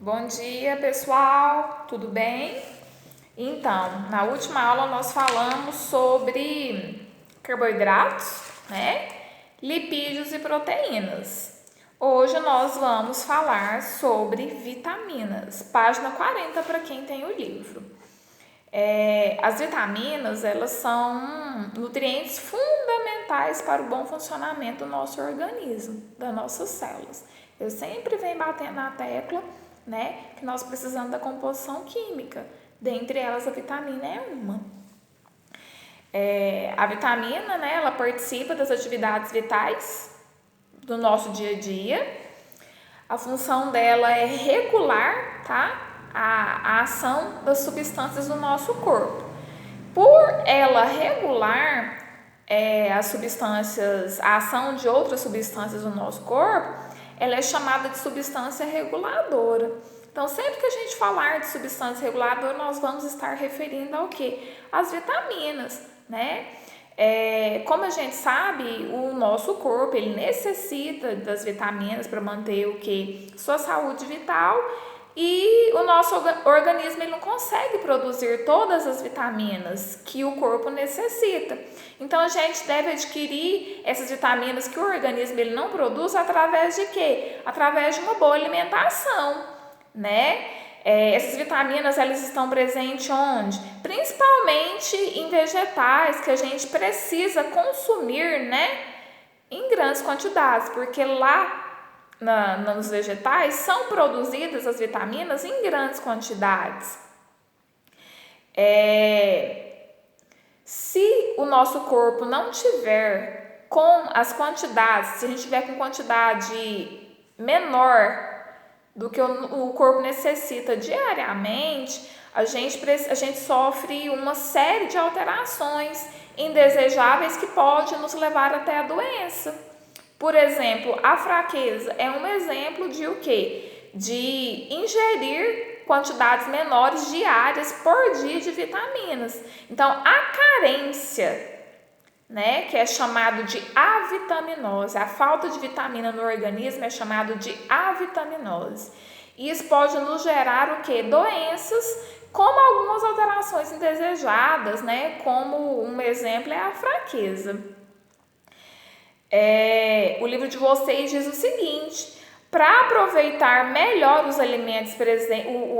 Bom dia, pessoal, tudo bem? Então, na última aula nós falamos sobre carboidratos, né? Lipídios e proteínas. Hoje nós vamos falar sobre vitaminas, página 40 para quem tem o livro. As vitaminas, elas são nutrientes fundamentais para o bom funcionamento do nosso organismo, das nossas células. Eu sempre venho batendo na tecla, né, que nós precisamos da composição química. Dentre elas, a vitamina é uma. A vitamina, né, ela participa das atividades vitais do nosso dia a dia. A função dela é regular, tá? A ação das substâncias do nosso corpo. Por ela regular as substâncias, a ação de outras substâncias do nosso corpo, ela é chamada de substância reguladora. Então, sempre que a gente falar de substância reguladora, nós vamos estar referindo ao quê? As vitaminas, né? Como a gente sabe, o nosso corpo ele necessita das vitaminas para manter o quê? Sua saúde vital, e o nosso organismo ele não consegue produzir todas as vitaminas que o corpo necessita. Então a gente deve adquirir essas vitaminas que o organismo ele não produz através de quê? Através de uma boa alimentação, né? Essas vitaminas elas estão presentes onde? Principalmente em vegetais que a gente precisa consumir, né? Em grandes quantidades, porque lá nos vegetais são produzidas as vitaminas em grandes quantidades. Se o nosso corpo não tiver com as quantidades, se a gente tiver com quantidade menor do que o corpo necessita diariamente, a gente sofre uma série de alterações indesejáveis que pode nos levar até a doença. Por exemplo, a fraqueza é um exemplo de o quê? De ingerir quantidades menores diárias por dia de vitaminas. Então, a carência, né, que é chamado de avitaminose, a falta de vitamina no organismo é chamado de avitaminose. Isso pode nos gerar o quê? Doenças, como algumas alterações indesejadas, né? Como um exemplo é a fraqueza. O livro de vocês diz o seguinte: para aproveitar melhor os alimentos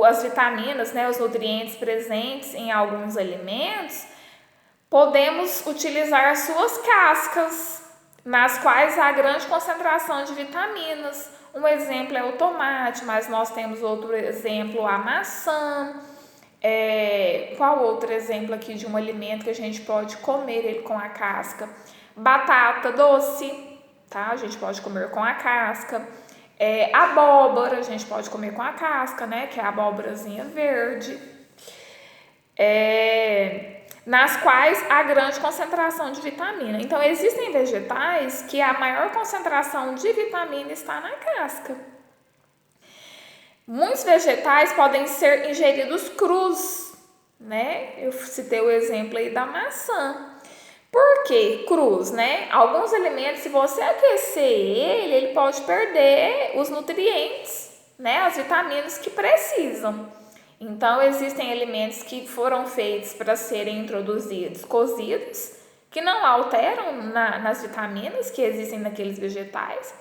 as vitaminas, né, os nutrientes presentes em alguns alimentos, podemos utilizar as suas cascas, nas quais há grande concentração de vitaminas. Um exemplo é o tomate, mas nós temos outro exemplo, a maçã. Qual outro exemplo aqui de um alimento que a gente pode comer ele com a casca? Batata doce, tá? A gente pode comer com a casca. Abóbora, a gente pode comer com a casca, né? Que é a abóborazinha verde. Nas quais há grande concentração de vitamina. Então, existem vegetais que a maior concentração de vitamina está na casca. Muitos vegetais podem ser ingeridos crus, né? Eu citei o exemplo aí da maçã. Por que crus, né? Alguns alimentos, se você aquecer ele pode perder os nutrientes, né? As vitaminas que precisam. Então, existem alimentos que foram feitos para serem introduzidos cozidos, que não alteram nas vitaminas que existem naqueles vegetais.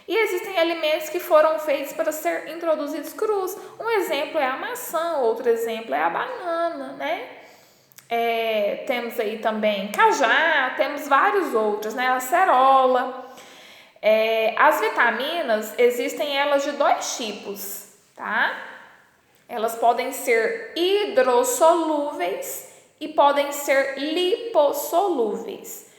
E existem alimentos que foram feitos para ser introduzidos crus. Um exemplo é a maçã, outro exemplo é a banana, né? Temos aí também cajá, temos vários outros, né? A acerola. As vitaminas, existem elas de dois tipos, tá? Elas podem ser hidrossolúveis e podem ser lipossolúveis.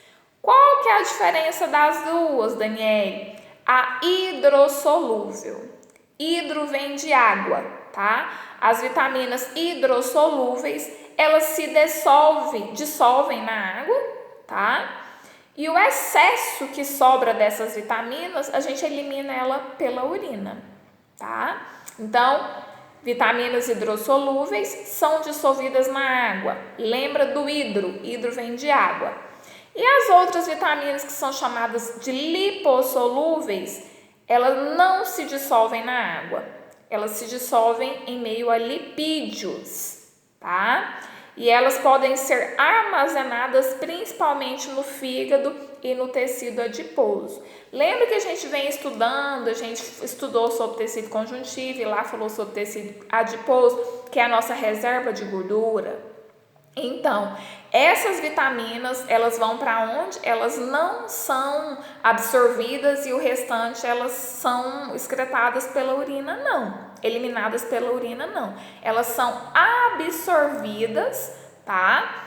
Qual que é a diferença das duas, Daniele? A hidrossolúvel. Hidro vem de água, tá? As vitaminas hidrossolúveis, elas se dissolvem na água, tá? E o excesso que sobra dessas vitaminas, a gente elimina ela pela urina, tá? Então, vitaminas hidrossolúveis são dissolvidas na água. Lembra do hidro? Hidro vem de água. E as outras vitaminas que são chamadas de lipossolúveis, elas não se dissolvem na água. elas se dissolvem em meio a lipídios, tá? E elas podem ser armazenadas principalmente no fígado e no tecido adiposo. Lembra que a gente vem estudando, a gente estudou sobre tecido conjuntivo e lá falou sobre tecido adiposo, que é a nossa reserva de gordura? Então, essas vitaminas, elas vão para onde? Elas não são absorvidas e o restante elas são excretadas pela urina, não. Eliminadas pela urina, não. Elas são absorvidas, tá?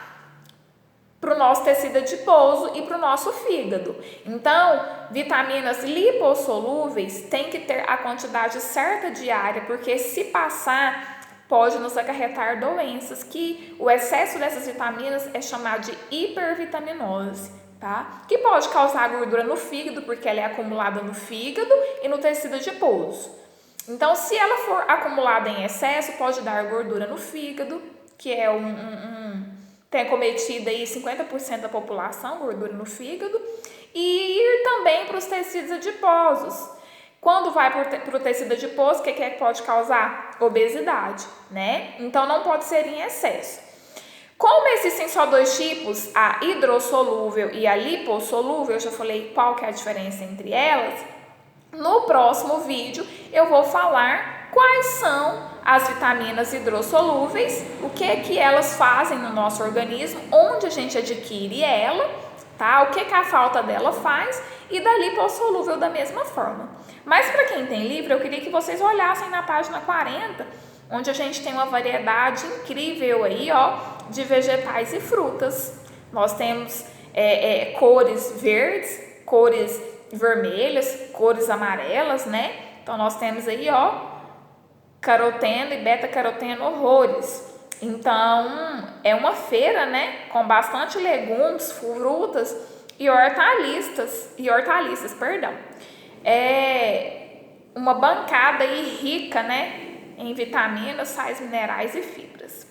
Para o nosso tecido adiposo e para o nosso fígado. Então, vitaminas lipossolúveis tem que ter a quantidade certa diária, porque se passar, pode nos acarretar doenças, que o excesso dessas vitaminas é chamado de hipervitaminose, tá? Que pode causar gordura no fígado, porque ela é acumulada no fígado e no tecido adiposo. Então, se ela for acumulada em excesso, pode dar gordura no fígado, que é tem cometido aí 50% da população, gordura no fígado, e ir também para os tecidos adiposos. Quando vai para o tecido adiposo, o que é que pode causar? Obesidade, né? Então, não pode ser em excesso. Como existem só dois tipos, a hidrossolúvel e a lipossolúvel, eu já falei qual que é a diferença entre elas, no próximo vídeo eu vou falar quais são as vitaminas hidrossolúveis, o que elas fazem no nosso organismo, onde a gente adquire ela, tá? O que a falta dela faz, e da lipossolúvel da mesma forma. Mas para quem tem livro, eu queria que vocês olhassem na página 40, onde a gente tem uma variedade incrível aí, ó, de vegetais e frutas. Nós temos cores verdes, cores vermelhas, cores amarelas, né? Então, nós temos aí, ó, caroteno e beta-caroteno horrores. Então, é uma feira, né, com bastante legumes, frutas e hortaliças, perdão. É uma bancada aí rica, né, em vitaminas, sais minerais e fibras.